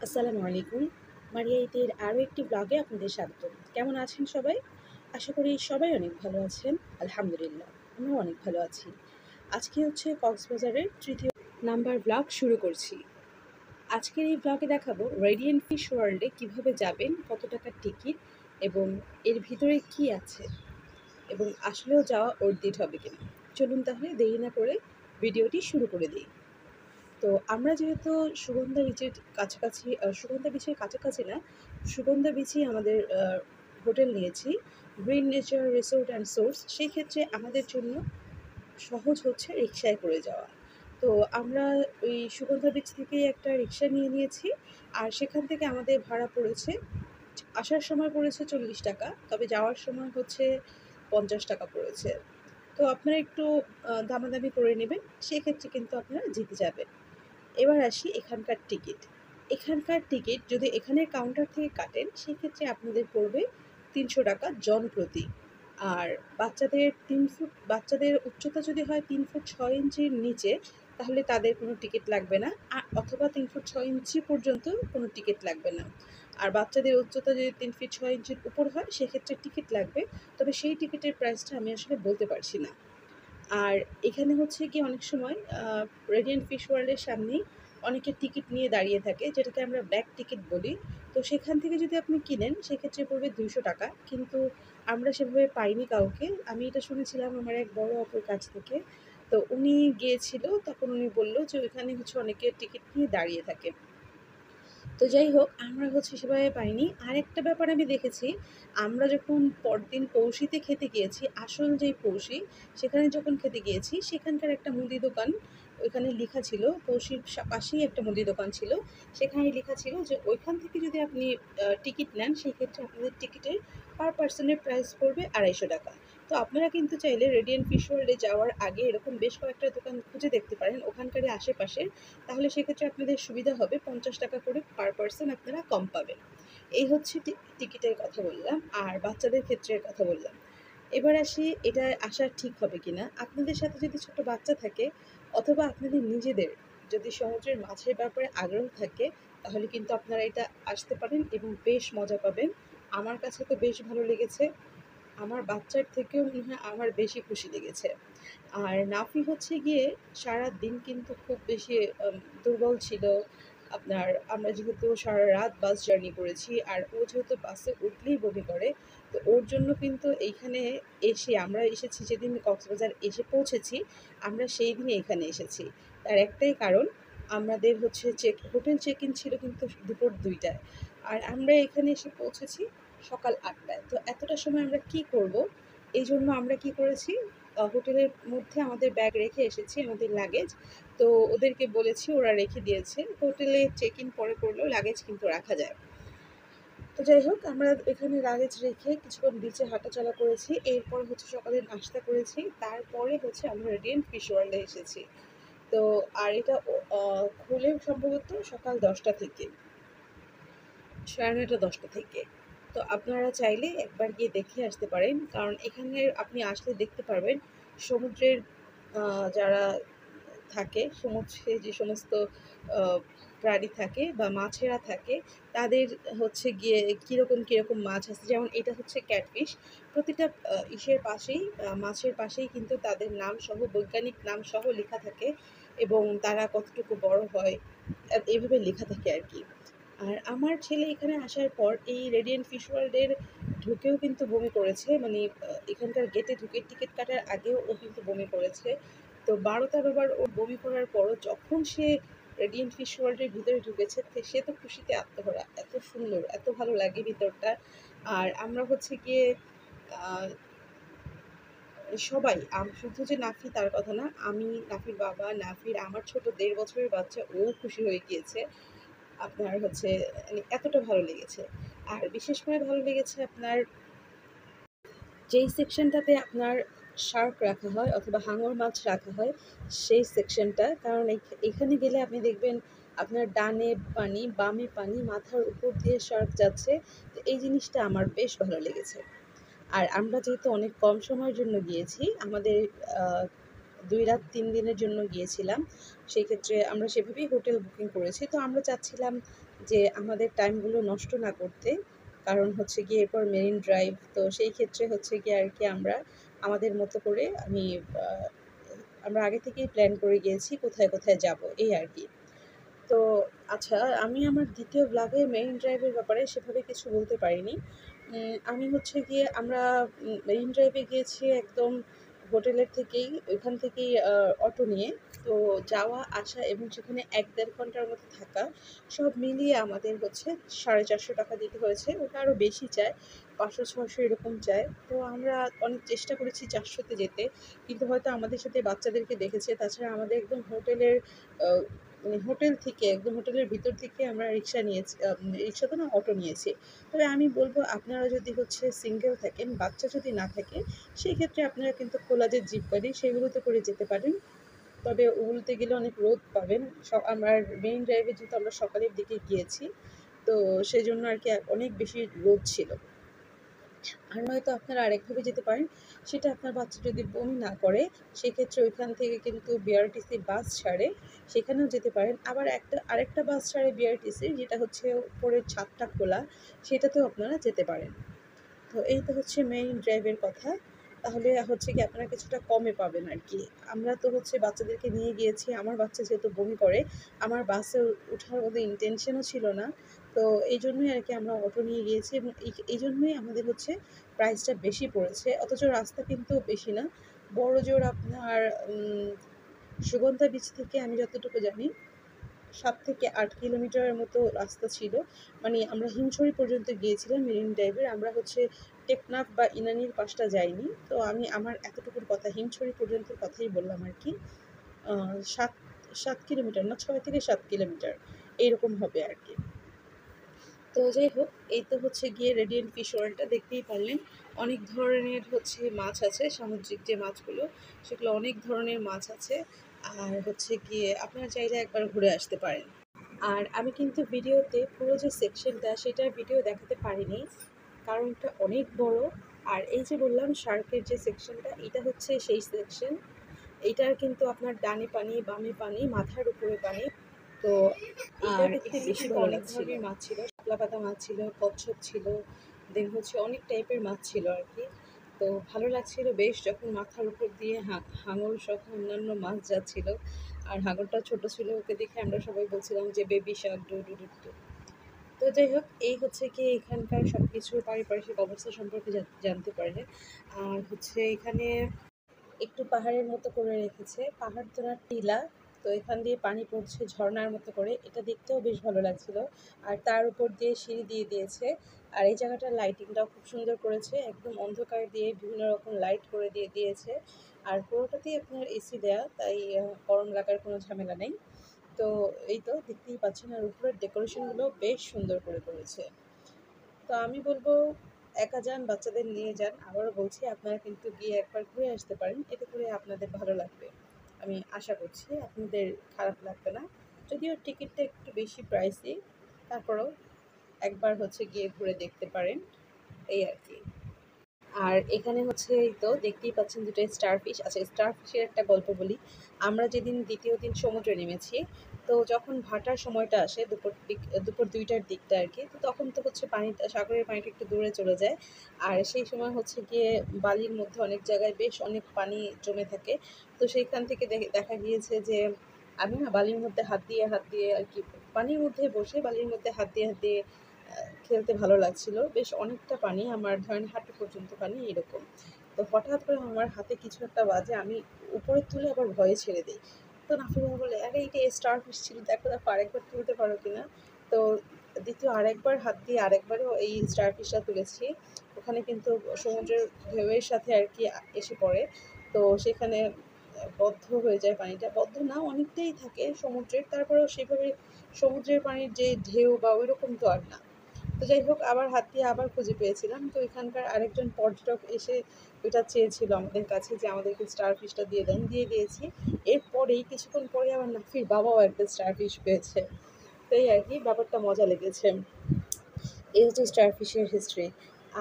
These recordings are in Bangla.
আসসালামু আলাইকুম। মারিয়া ইটের আরও একটি ব্লগে আপনাদের স্বাগত। কেমন আছেন সবাই? আশা করি সবাই অনেক ভালো আছেন। আলহামদুলিল্লাহ, আমিও অনেক ভালো আছি। আজকে হচ্ছে কক্সবাজারের ৩য় নাম্বার ব্লগ শুরু করছি। আজকের এই ব্লগে দেখাবো রেডিয়েন্ট ফিশ ওয়ার্ল্ডে কীভাবে যাবেন, কত টাকার টিকিট এবং এর ভিতরে কি আছে এবং আসলেও যাওয়া অর্থিত হবে কিনা। চলুন তাহলে দেরি না করে ভিডিওটি শুরু করে দিই। তো আমরা যেহেতু সুগন্ধা বিচের কাছাকাছি, সুগন্ধা বিচের কাছাকাছি না, সুগন্ধা বিচেই আমাদের হোটেল নিয়েছি, green nature resort and source. সেই ক্ষেত্রে আমাদের জন্য সহজ হচ্ছে রিক্সায় করে যাওয়া। তো আমরা ওই সুগন্ধা বিচ থেকেই একটা রিক্সা নিয়ে নিয়েছি, আর সেখান থেকে আমাদের ভাড়া পড়েছে, আসার সময় পড়েছে 40 টাকা, তবে যাওয়ার সময় হচ্ছে 50 টাকা পড়েছে। তো আপনারা একটু দামাদামি করে নেবেন, সেক্ষেত্রে কিন্তু আপনারা জিতে যাবেন। এবার আসি এখানকার টিকিট। এখানকার টিকিট যদি এখানের কাউন্টার থেকে কাটেন, সেক্ষেত্রে আপনাদের পড়বে ৩০০ টাকা জনপ্রতি। আর বাচ্চাদের উচ্চতা যদি হয় 3 ফুট 6 ইঞ্চির নিচে, তাহলে তাদের কোনো টিকিট লাগবে না, অথবা 3 ফুট 6 ইঞ্চি পর্যন্ত কোনো টিকিট লাগবে না। আর বাচ্চাদের উচ্চতা যদি 3 ফিট 6 ইঞ্চির উপর হয়, সেক্ষেত্রে টিকিট লাগবে, তবে সেই টিকিটের প্রাইসটা আমি আসলে বলতে পারছি না। আর এখানে হচ্ছে কি অনেক সময় রেডিয়েন্ট ফিশ ওয়ার্ল্ডের সামনেই অনেকে টিকিট নিয়ে দাঁড়িয়ে থাকে, যেটাকে আমরা ব্যাক টিকিট বলি। তো সেখান থেকে যদি আপনি কিনেন, সেক্ষেত্রে পড়বে 200 টাকা। কিন্তু আমরা সেভাবে পাইনি কাউকে। আমি এটা শুনেছিলাম আমার এক বড় আপুর কাছ থেকে। তো উনি গিয়েছিল, তখন উনি বলল যে ওইখানে হচ্ছে অনেকে টিকিট নিয়ে দাঁড়িয়ে থাকে। তো যাই হোক, আমরা হচ্ছে সেভাবে পাইনি। আরেকটা ব্যাপার আমি দেখেছি, আমরা যখন পরদিন পৌষিতে খেতে গিয়েছি, আসল যেই পৌষি, সেখানে যখন খেতে গিয়েছি, সেখানকার একটা মুদি দোকান, ওইখানে লেখা ছিল, পৌষির পাশেই একটা মুদি দোকান ছিল, সেখানে লেখা ছিল যে ওইখান থেকে যদি আপনি টিকিট নেন, সেক্ষেত্রে আপনাদের টিকিটের পার পার্সনের প্রাইস পড়বে 250 টাকা। তো আপনারা কিন্তু চাইলে রেডিয়েন্ট ফিশ ওয়ার্ল্ডে যাওয়ার আগে এরকম বেশ কয়েকটা দোকান খুঁজে দেখতে পারেন ওখানকারই আশেপাশে। তাহলে সেক্ষেত্রে আপনাদের সুবিধা হবে, 50 টাকা করে পার পার্সন আপনারা কম পাবেন। এই হচ্ছে টিকিটের কথা বললাম, আর বাচ্চাদের ক্ষেত্রে কথা বললাম। এবার আসি, এটা আসা ঠিক হবে কিনা। আপনাদের সাথে যদি ছোট বাচ্চা থাকে, অথবা আপনাদের নিজেদের যদি সমুদ্রের মাছের ব্যাপারে আগ্রহ থাকে, তাহলে কিন্তু আপনারা এটা আসতে পারেন এবং বেশ মজা পাবেন। আমার কাছে তো বেশ ভালো লেগেছে। আমার বাচ্চার থেকেও মনে হয় আমার বেশি খুশি লেগেছে। আর নাফি হচ্ছে গিয়ে সারাদিন কিন্তু খুব বেশি দুর্বল ছিল। আমরা যেহেতু সারা রাত বাস জার্নি করেছি, আর ও যেহেতু বাসে উঠলেই বমি করে, তো ওর জন্য কিন্তু এইখানে আমরা এসেছি যেদিন কক্সবাজার এসে পৌঁছেছি, আমরা সেই দিনই এখানে এসেছি। তার একটাই কারণ, আমাদের হচ্ছে হোটেল চেক ইন ছিল কিন্তু দুপুর 2টায়, আর আমরা এখানে এসে পৌঁছেছি সকাল 8টায়। তো এতটা সময় আমরা কি করব? এই জন্য আমরা কি করেছি, হোটেলের মধ্যে আমাদের ব্যাগ রেখে এসেছি, আমাদের লাগেজ। তো ওদেরকে বলেছি, ওরা রেখে দিয়েছে। হোটেলে চেক ইন পরে করলেও লাগেজ কিন্তু রাখা যায়। তো যাই হোক, আমরা এখানে লাগেজ রেখে কিছুক্ষণ বিচে হাঁটাচলা করেছি, এরপর হচ্ছে সকালে নাস্তা করেছি, তারপরে হচ্ছে আমরা রেডিয়েন্ট ফিশ ওয়ার্ল্ডে এসেছি। তো আর এটা খুলে সম্ভবত সকাল 10টা থেকে, 9:30 10টা থেকে। তো আপনারা চাইলে একবার গিয়ে দেখে আসতে পারেন, কারণ এখানে আপনি আসলে দেখতে পারবেন সমুদ্রের যারা থাকে, সমুদ্রে যে সমস্ত আহ, প্রাণী থাকে বা মাছেরা থাকে, তাদের হচ্ছে গিয়ে কীরকম কীরকম মাছ আছে। যেমন এটা হচ্ছে ক্যাটফিশ। প্রতিটা ইসের পাশেই, মাছের পাশেই কিন্তু তাদের নাম সহ, বৈজ্ঞানিক নাম সহ লেখা থাকে, এবং তারা কতটুকু বড় হয় এইভাবে লেখা থাকে আর কি। আর আমার ছেলে এখানে আসার পর এই রেডিয়েন্ট ফিশ ওয়ার্ল্ডের ঢুকেও কিন্তু বমি করেছে, মানে এখানকার গেটে ঢুকে টিকিট কাটার আগেও ও কিন্তু বমি করেছে। তো 12-13 বার ও বমি করার পরও যখন সে রেডিয়েন্ট ফিশ ওয়ার্ল্ডের ভিতরে ঢুকেছে, সে তো খুশিতে আত্মভরা। এত সুন্দর, এত ভালো লাগে ভিতরটা। আর আমরা হচ্ছে গিয়ে আহ, সবাই, শুধু যে নাফি তার কথা না, আমি, নাফির বাবা, নাফির আমার ছোট 1.5 বছরের বাচ্চা, ও খুশি হয়ে গিয়েছে। আপনার হচ্ছে মানে এতটা ভালো লেগেছে। আর বিশেষ করে ভালো লেগেছে আপনার যেই সেকশনটাতে আপনার শার্ক রাখা হয় অথবা হাঙর মাছ রাখা হয়, সেই সেকশনটা। কারণ এখানে গেলে আপনি দেখবেন আপনার ডানে পানি, বামে পানি, মাথার উপর দিয়ে শার্ক যাচ্ছে। তো এই জিনিসটা আমার বেশ ভালো লেগেছে। আর আমরা যেহেতু অনেক কম সময়ের জন্য গিয়েছি, আমাদের 2 রাত 3 দিনের জন্য গিয়েছিলাম, সেই ক্ষেত্রে আমরা সেভাবেই হোটেল বুকিং করেছি। তো আমরা চাচ্ছিলাম যে আমাদের টাইমগুলো নষ্ট না করতে। কারণ হচ্ছে গিয়ে এরপর মেরিন ড্রাইভ, তো সেই ক্ষেত্রে হচ্ছে গিয়ে আর কি আমরা আমাদের মতো করে আমরা আগে থেকেই প্ল্যান করে গিয়েছি কোথায় কোথায় যাব, এই আর কি। তো আচ্ছা, আমি আমার দ্বিতীয় ব্লগে মেরিন ড্রাইভের ব্যাপারে সেভাবে কিছু বলতে পারিনি। আমি হচ্ছে গিয়ে আমরা মেরিন ড্রাইভে গিয়েছি একদম হোটেলের থেকেই, ওইখান থেকেই অটো নিয়ে। তো যাওয়া আসা এবং সেখানে ১-১.৫ ঘন্টার মতো থাকা, সব মিলিয়ে আমাদের হচ্ছে 450 টাকা দিতে হয়েছে। ওটা আরও বেশি চায়, 500-600 এরকম চায়। তো আমরা অনেক চেষ্টা করেছি 400-তে যেতে, কিন্তু হয়তো আমাদের সাথে বাচ্চাদেরকে দেখেছে। তাছাড়া আমাদের একদম হোটেলের আহ, মানে হোটেল থেকে একদম হোটেলের ভিতর থেকে আমরা রিক্সা নিয়েছি, রিক্সা তো না, অটো নিয়েছি। তবে আমি বলবো আপনারা যদি হচ্ছে সিঙ্গেল থাকেন, বাচ্চা যদি না থাকে, সেই ক্ষেত্রে আপনারা কিন্তু খোলা যে জিপ গাড়ি সেগুলোতে করে যেতে পারেন। তবে ওগুলোতে গেলে অনেক রোদ পাবেন। আমার মেইন ড্রাইভে যেহেতু আমরা সকালের দিকে গিয়েছি, তো সেজন্য আর কি অনেক বেশি রোদ ছিল। আর নয়তো আপনারা আরেকভাবে যেতে পারেন, সেটা আপনার বাচ্চা যদি বমি না করে, সেক্ষেত্রে ওইখান থেকে কিন্তু বিআরটিসি বাস ছাড়ে, সেখানেও যেতে পারেন। আবার আরেকটা বাস ছাড়ে বিআরটিসি, যেটা হচ্ছে উপরের ছাদটা খোলা, সেটাতেও আপনারা যেতে পারেন। তো এই তো হচ্ছে মেইন ড্রাইভের কথা। তাহলে হচ্ছে কি আপনারা কিছুটা কমে পাবেন আর কি। আমরা তো হচ্ছে বাচ্চাদেরকে নিয়ে গিয়েছি, আমার বাচ্চা যেহেতু বমি করে, আমার বাসে ওঠার মতো ইন্টেনশনও ছিল না। তো এই জন্যই আর কি আমরা অটো নিয়ে গিয়েছি, এবং এই জন্যই আমাদের হচ্ছে প্রাইসটা বেশি পড়েছে। অথচ রাস্তা কিন্তু বেশি না, বড় জোর আপনার সুগন্ধা বিচ থেকে আমি যতটুকু জানি 7 থেকে 8 কিলোমিটারের মতো রাস্তা ছিল। মানে আমরা হিমছড়ি পর্যন্ত গিয়েছিলাম মেরিন ড্রাইভের, আমরা হচ্ছে টেকনাফ বা ইনানির পাশটা যাইনি। তো আমি আমার এতটুকুর কথা, হিমছড়ি পর্যন্ত কথাই বললাম আর কি। সাত 7 কিলোমিটার না, 6 থেকে 7 কিলোমিটার এইরকম হবে আর কি। তো যাই হোক, এই তো হচ্ছে গিয়ে রেডিয়েন্ট ফিশ ওয়ার্ল্ডটা দেখতেই পারলেন। অনেক ধরনের হচ্ছে মাছ আছে, সামুদ্রিক যে মাছগুলো, সেগুলো অনেক ধরনের মাছ আছে। আর হচ্ছে গিয়ে আপনারা চাইলে একবার ঘুরে আসতে পারেন। আর আমি কিন্তু ভিডিওতে পুরো যে সেকশনটা সেটার ভিডিও দেখাতে পারিনি, কারণটা অনেক বড়। আর এই যে বললাম শার্কের যে সেকশনটা, এটা হচ্ছে সেই সেকশন। এইটার কিন্তু আপনার ডানে পানি, বামে পানি, মাথার উপরে পানি। তো আর দেখতে বেশি ভালো অনেক ধরনের মাছ ছিল, শাপলা পাতা মাছ ছিল, কচ্ছপ ছিল, দেন হচ্ছে অনেক টাইপের মাছ ছিল আর কি। তো ভালো লাগছিল বেশ, যখন মাথার উপর দিয়ে হাঙর সহ অন্যান্য মাছ যাচ্ছিল। আর হাঙরটা ছোট ছিল, ওকে দেখে আমরা সবাই বলছিলাম যে baby Shark, do do do do. তো যাই হোক, এই হচ্ছে কি এখানকার সব কিছুর পারিপার্শ্বিক অবস্থা সম্পর্কে জানতে পারলেন। আর হচ্ছে এখানে একটু পাহাড়ের মতো করে রেখেছে, পাহাড় তো না, টিলা। তো এখান দিয়ে পানি পড়ছে ঝর্ণার মতো করে, এটা দেখতেও বেশ ভালো লাগছিল। আর তার উপর দিয়ে সিঁড়ি দিয়ে দিয়েছে। আর এই জায়গাটার লাইটিংটাও খুব সুন্দর করেছে, একদম অন্ধকার দিয়ে বিভিন্ন রকম লাইট করে দিয়ে দিয়েছে। আর পুরোটাতেই আপনার এসি দেয়া, তাই গরম লাগার কোনো ঝামেলা নেই। তো এই তো দেখতেই পাচ্ছেন, আর উপরের ডেকোরেশনগুলো বেশ সুন্দর করে করেছে। তো আমি বলবো একা যান, বাচ্চাদের নিয়ে যান। আবারও বলছি, আপনারা কিন্তু গিয়ে একবার ঘুরে আসতে পারেন, এতে করে আপনাদের ভালো লাগবে। আমি আশা করছি আপনাদের খারাপ লাগবে না। যদিও টিকিটটা একটু বেশি প্রাইসি, তারপরেও একবার হচ্ছে গিয়ে ঘুরে দেখতে পারেন, এই আর কি। আর এখানে হচ্ছে এই তো দেখতেই পাচ্ছেন দুটো স্টারফিশ। আচ্ছা, স্টারফিশের একটা গল্প বলি। আমরা যেদিন দ্বিতীয় দিন সমুদ্রে নেমেছি, তো যখন ভাটার সময়টা আসে, দুপুর 2টার দিকটা আর কি, তো তখন তো হচ্ছে পানিটা, সাগরের পানিটা একটু দূরে চলে যায়। আর সেই সময় হচ্ছে গিয়ে বালির মধ্যে অনেক জায়গায় বেশ অনেক পানি জমে থাকে। তো সেইখান থেকে দেখা গিয়েছে যে আমি না বালির মধ্যে হাত দিয়ে আর কি, পানির মধ্যে বসে বালির মধ্যে হাত দিয়ে খেলতে ভালো লাগছিল। বেশ অনেকটা পানি, আমার ধরেন হাঁটু পর্যন্ত পানি এরকম। তো হঠাৎ করে আমার হাতে কিছু একটা বাজে, আমি উপরে তুলে আবার ভয়ে ছেড়ে দিই। তো নাফিমা বলে, আরে এটা স্টারফিশ ছিল, দেখো দেখো আরেকবার তুলতে পারো কিনা। তো দ্বিতীয় আরেকবার হাত দিয়ে আরেকবারও এই স্টারফিশটা তুলেছি। ওখানে কিন্তু সমুদ্রের ঢেউয়ের সাথে আর কি এসে পড়ে। তো সেখানে বদ্ধ হয়ে যায় পানিটা, বদ্ধ না, অনেকটাই থাকে সমুদ্রের, তারপরেও সেভাবে সমুদ্রের পানির যে ঢেউ বা ওই রকম তো আর না। তো যাই হোক, আবার হাত দিয়ে আবার খুঁজে পেয়েছিলাম। তো এখানকার আরেকজন পর্যটক এসে ওইটা চেয়েছিল আমাদের কাছে যে আমাদেরকে স্টারফিশটা দিয়ে দেন, দিয়ে দিয়েছি। এরপরেই কিছুক্ষণ পরে আমার নাফির বাবাও একটা স্টারফিশ পেয়েছে। তো এই আর কি, ব্যাপারটা মজা লেগেছে। এই হচ্ছে স্টারফিশের হিস্ট্রি।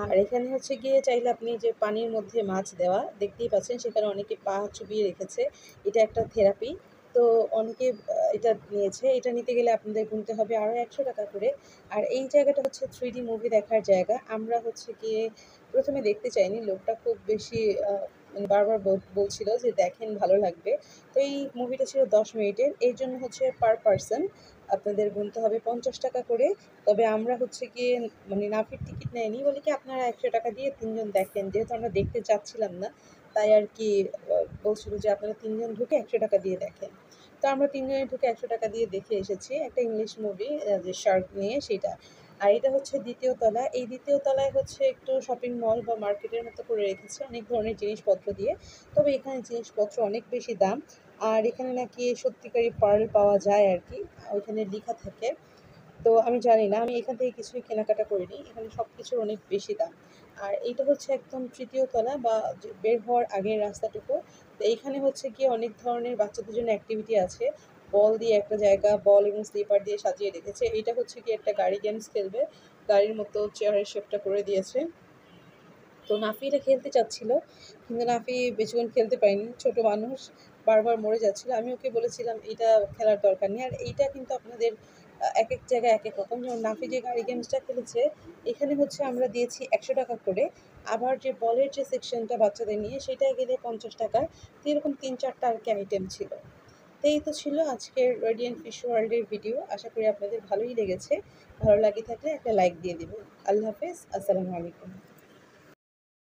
আর এখানে হচ্ছে গিয়ে চাইলে আপনি যে পানির মধ্যে মাছ দেওয়া দেখতেই পাচ্ছেন, সেখানে অনেকে পা চুবিয়ে রেখেছে, এটা একটা থেরাপি। তো অনেকে এটা নিয়েছে। এটা নিতে গেলে আপনাদের গুনতে হবে আরও ৳১০০ করে। আর এই জায়গাটা হচ্ছে 3D মুভি দেখার জায়গা। আমরা হচ্ছে গিয়ে ১ম এ দেখতে চাইনি। লোকটা খুব বেশি মানে বারবার বলছিল যে, "দেখেন ভালো লাগবে।" তো এই মুভিটা ছিল ১০ মিনিটের। এর জন্য হচ্ছে পার পারসন আপনাদের গুনতে হবে ৳৫০ করে। তবে আমরা হচ্ছে গিয়ে মানে নাফির টিকিট নেয়নি বলে কি আপনারা ৳১০০ দিয়ে ৩ জন দেখেন। যেহেতু আমরা দেখতে চাচ্ছিলাম না, তাই আরকি বলছিল যে, "আপনারা ৩ জন ঢুকে ৳১০০ দিয়ে দেখেন।" তো আমরা ৩ জনে ঢুকে ৳১০০ দিয়ে দেখে এসেছি। একটা ইংলিশ মুভি যে শার্ক নিয়ে সেটা। আর এটা হচ্ছে ২য় তলা। এই ২য় তলায় হচ্ছে একটু শপিং মল বা মার্কেটের মতো করে রেখেছে অনেক ধরনের জিনিসপত্র দিয়ে। তবে এখানে জিনিসপত্র অনেক বেশি দাম। আর এখানে নাকি সত্যিকারের পার্ল পাওয়া যায় আরকি। ওইখানে লিখা থাকে। তো আমি জানি না। আমি এখান থেকে কিছুই কেনাকাটা করিনি। এখানে সবকিছুর অনেক বেশি দাম। আর এইটা হচ্ছে একদম ৩য় তলা বা যে বের হওয়ার আগের রাস্তাটুকু। তো এইখানে হচ্ছে গিয়ে অনেক ধরনের বাচ্চাদের জন্য অ্যাক্টিভিটি আছে। বল দিয়ে একটা জায়গা, বল এবং স্লিপার দিয়ে সাজিয়ে রেখেছে। এইটা হচ্ছে গিয়ে একটা গাড়ি গেমস খেলবে। গাড়ির মতো চেয়ারের শেপটা করে দিয়েছে। তো নাফি এটা খেলতে চাচ্ছিল। কিন্তু নাফি বেশিক্ষণ খেলতে পারেনি। ছোট মানুষ বারবার মরে যাচ্ছিল। আমি ওকে বলেছিলাম, "এটা খেলার দরকার নেই।" আর এইটা কিন্তু আপনাদের একেক জায়গায় একেক রকম। যেমন নাফি যে গাড়ি গেমসটা খেলেছে, এখানে হচ্ছে আমরা দিয়েছি ৳১০০ করে। আবার যে বলের যে সেকশনটা বাচ্চাদের নিয়ে, সেটায় গেলে ৳৫০। তো এরকম ৩-৪ টা আরকি আইটেম ছিল। তো এই তো ছিল আজকের রেডিয়েন্ট ফিশ ওয়ার্ল্ডের ভিডিও। আশা করি আপনাদের ভালোই লেগেছে। ভালো লাগে থাকলে একটা লাইক দিয়ে দিবেন। আল্লাহ হাফেজ। আসসালামু আলাইকুম।